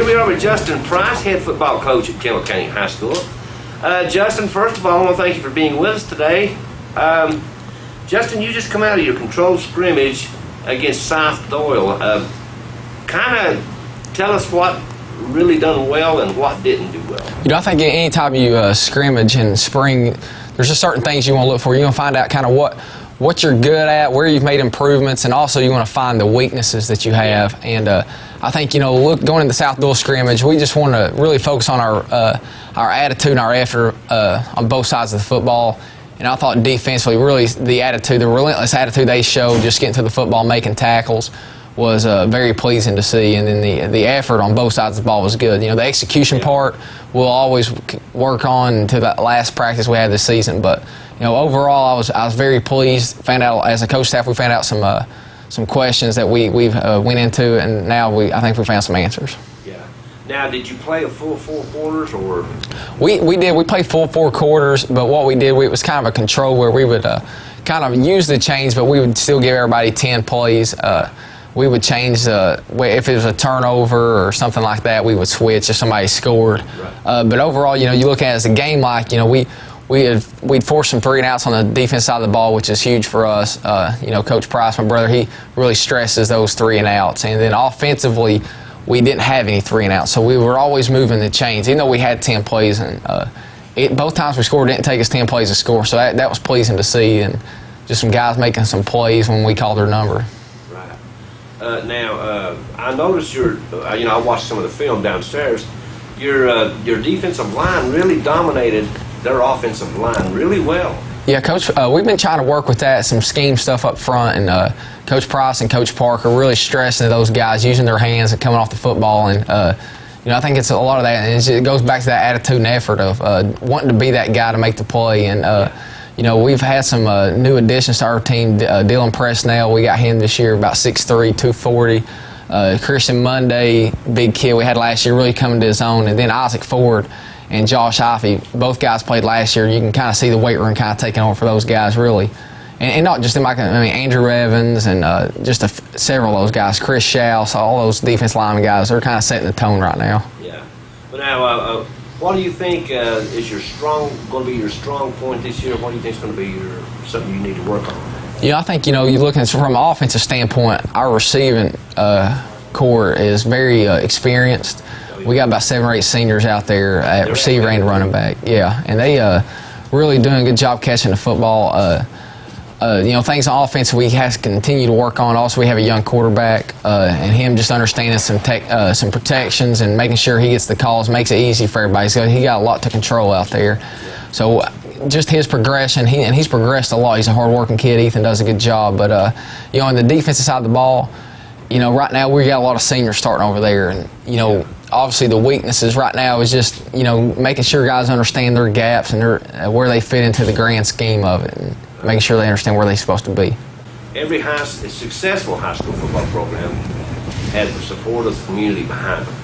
we are with Justin Price, head football coach at Kendall County High School. Justin, first of all, I want to thank you for being with us today. Justin, you just come out of your controlled scrimmage against South Doyle. Kind of tell us what really done well and what didn't do well. You know, I think any time you scrimmage in spring, there's just certain things you want to look for. You're going to find out kind of what you're good at, where you've made improvements, and also you want to find the weaknesses that you have. And I think, you know, going into the South Doyle scrimmage, we just want to really focus on our attitude and our effort on both sides of the football. And I thought defensively, really the attitude, the relentless attitude they showed, just getting to the football, making tackles, was very pleasing to see. And then the effort on both sides of the ball was good. You know, the execution part we'll always work on until that last practice we had this season. But you know, overall, I was very pleased. Found out as a coach staff, we found out some questions that we went into, and now I think we found some answers. Yeah. Now, did you play a full 4 quarters, or? We did. We played full 4 quarters, but what we did, it was kind of a control where we would kind of use the chains, but we would still give everybody 10 plays. We would change if it was a turnover or something like that, we would switch if somebody scored. Right. But overall, you know, you look at it as a game, like, you know, we'd force some 3 and outs on the defense side of the ball, which is huge for us. You know, Coach Price, my brother, he really stresses those 3 and outs. And then offensively, we didn't have any 3 and outs, so we were always moving the chains, even though we had 10 plays. And both times we scored, it didn't take us 10 plays to score, so that was pleasing to see. And just some guys making some plays when we called their number. Now, I noticed I watched some of the film downstairs. Your defensive line really dominated their offensive line really well. Yeah, Coach, we've been trying to work with that, some scheme stuff up front, and Coach Price and Coach Parker really stressing those guys using their hands and coming off the football. And you know, I think it's a lot of that, and it goes back to that attitude and effort of wanting to be that guy to make the play. And you know, we've had some new additions to our team. Dylan Presnell, we got him this year, about 6'3", 240. Christian Monday, big kid we had last year, really coming to his own. And then Isaac Ford and Josh Iffy, both guys played last year. You can kind of see the weight room kind of taking over for those guys, really. And not just them, I mean, Andrew Evans and just several of those guys, Chris Schaus, all those defense lineman guys, they're kind of setting the tone right now. Yeah. But now, what do you think is going to be your strong point this year? What do you think is going to be something you need to work on? Yeah, I think, you know, you're looking at, from an offensive standpoint, our receiving core is very experienced. We got about 7 or 8 seniors out there at receiver and running back. Yeah, and they really doing a good job catching the football. You know, things on offense we have to continue to work on. Also, we have a young quarterback, and him just understanding some protections and making sure he gets the calls makes it easy for everybody. So he got a lot to control out there. So just his progression, he's progressed a lot. He's a hard-working kid. Ethan does a good job. But you know, on the defensive side of the ball, you know, right now we got a lot of seniors starting over there, and you know, obviously the weaknesses right now is just, you know, making sure guys understand their gaps and where they fit into the grand scheme of it, and making sure they understand where they're supposed to be. Every successful high school football program has the support of the community behind them.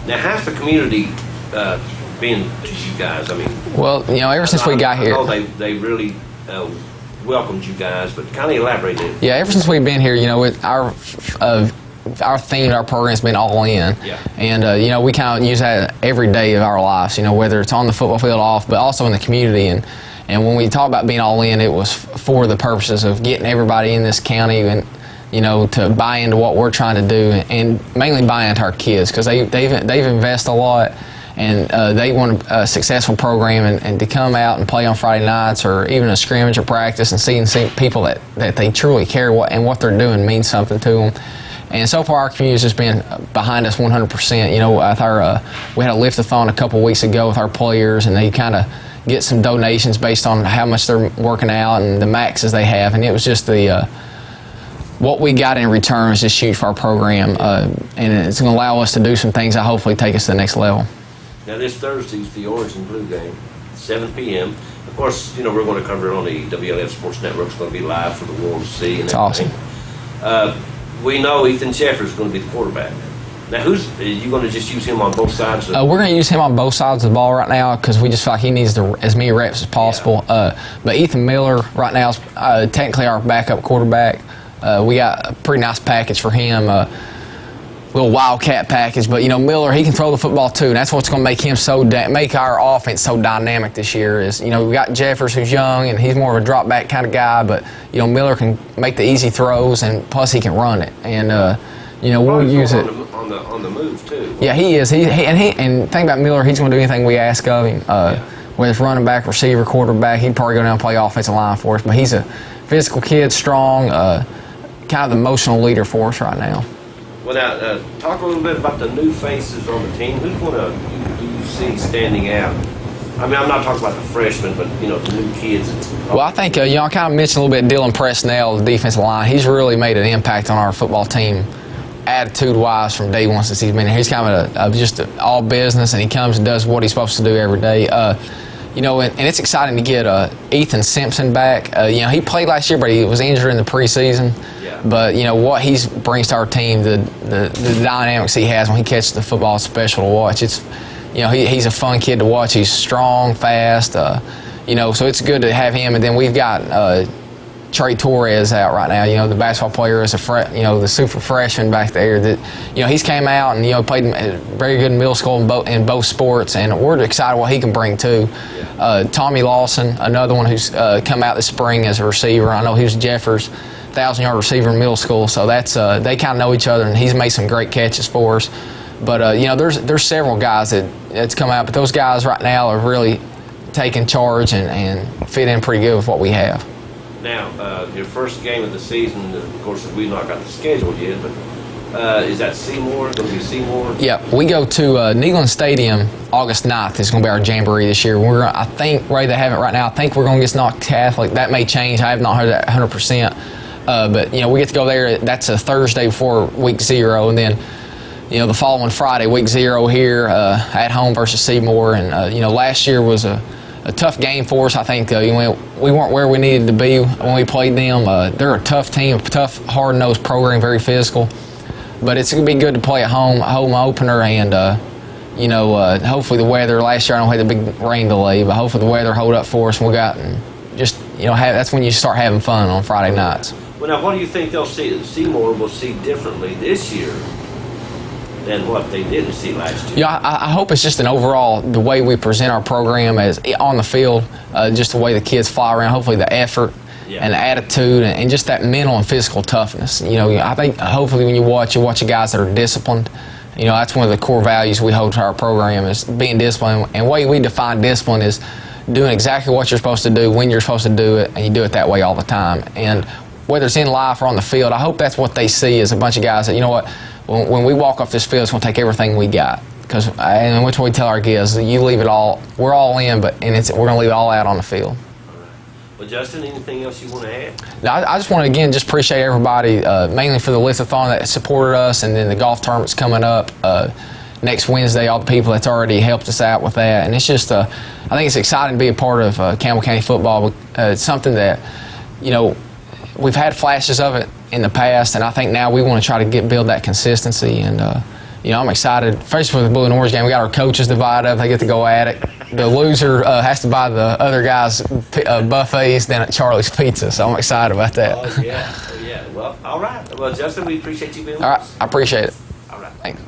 Now, how's the community been to you guys? I mean, well, you know, ever since we got here, I know they really welcomed you guys, but kind of elaborate it. Yeah, ever since we've been here, you know, our theme, our program's been all in. Yeah. And, you know, we kind of use that every day of our lives, you know, whether it's on the football field off, but also in the community. And when we talk about being all in, it was for the purposes of getting everybody in this county and, you know, to buy into what we're trying to do, and mainly buy into our kids, because they've invested a lot, and they want a successful program, and to come out and play on Friday nights or even a scrimmage or practice and seeing people that they truly care what they're doing means something to them. And so far, our community has just been behind us 100%. You know, with we had a lift-a-thon a couple weeks ago with our players, and they kind of get some donations based on how much they're working out and the maxes they have. And it was just what we got in return is just huge for our program, and it's going to allow us to do some things that hopefully take us to the next level. Now, this Thursday's the Orange and Blue game, 7 p.m. Of course, you know, we're going to cover it on the WLF Sports Network. It's going to be live for the world to see. And it's awesome. We know Ethan Sheffer is going to be the quarterback. Now, are you going to just use him on both sides? We're going to use him on both sides of the ball right now, because we just feel like he needs as many reps as possible. Yeah. But Ethan Miller right now is technically our backup quarterback. We got a pretty nice package for him. little wildcat package. But Miller, he can throw the football too, and that's what's going to make him make our offense so dynamic this year. Is we got Jeffers, who's young, and he's more of a drop back kind of guy, but Miller can make the easy throws, and plus he can run it, and we'll use it on the move too. Yeah, he is. And think about Miller, he's going to do anything we ask of him. Whether it's running back, receiver, quarterback, he'd probably go down and play offensive line for us. But he's a physical kid, strong, kind of the emotional leader for us right now. Well, now, talk a little bit about the new faces on the team. Who's one do you see standing out? I mean, I'm not talking about the freshmen, but, the new kids. Well, I think, I kind of mentioned a little bit Dylan Presnell, the defensive line. He's really made an impact on our football team, attitude-wise, from day one since he's been here. He's kind of just all business, and he comes and does what he's supposed to do every day. And it's exciting to get Ethan Simpson back. He played last year, but he was injured in the preseason. Yeah. But what he brings to our team, the dynamics he has when he catches the football, is special to watch. It's he's a fun kid to watch. He's strong, fast. So it's good to have him. And then we've got Trey Torres out right now. The basketball player is the super freshman back there. That he's came out and played very good in middle school in both sports, and we're excited what he can bring too. Tommy Lawson, another one who's come out this spring as a receiver. I know he was Jeffers' 1,000-yard receiver in middle school, so that's they kind of know each other, and he's made some great catches for us. But there's several guys that's come out, but those guys right now are really taking charge and fit in pretty good with what we have. Now, your first game of the season, of course, we've not got the schedule yet, but is that Seymour? Going to be Seymour? Yeah, we go to Neyland Stadium August 9th. It's going to be our jamboree this year. I think, Ray, they have it right now. I think we're going to get Knox Catholic. That may change. I have not heard that 100%. But, we get to go there. That's a Thursday before week 0. And then, the following Friday, week 0 here at home versus Seymour. And, last year was a tough game for us. I think we weren't where we needed to be when we played them. They're a tough team, a tough, hard-nosed program, very physical. But it's going to be good to play a home opener, and hopefully the weather. Last year I don't have the big rain delay, but hopefully the weather hold up for us. And we got just that's when you start having fun on Friday nights. Well, now what do you think Seymour will see differently this year than what they didn't see last year? Yeah, I hope it's just an overall, the way we present our program as on the field, just the way the kids fly around, hopefully the effort and the attitude and just that mental and physical toughness. I think hopefully when you watch guys that are disciplined. That's one of the core values we hold to our program, is being disciplined. And the way we define discipline is doing exactly what you're supposed to do when you're supposed to do it, and you do it that way all the time. And whether it's in life or on the field, I hope that's what they see, is a bunch of guys that, when we walk off this field, it's going to take everything we got. And which we tell our kids, you leave it all, we're all in, we're going to leave it all out on the field. All right. Well, Justin, anything else you want to add? Now, I just want to, again, just appreciate everybody, mainly for the lift-a-thon that supported us, and then the golf tournament's coming up next Wednesday, all the people that's already helped us out with that. And it's just, I think it's exciting to be a part of Campbell County football. It's something that, we've had flashes of it in the past, and I think now we want to try to build that consistency. And I'm excited, especially for the Blue and Orange game. We got our coaches divided up; they get to go at it. The loser has to buy the other guys buffets down at Charlie's Pizza, so I'm excited about that. Oh yeah. Well, all right. Well, Justin, we appreciate you being with us. All right, I appreciate it. All right. Thanks.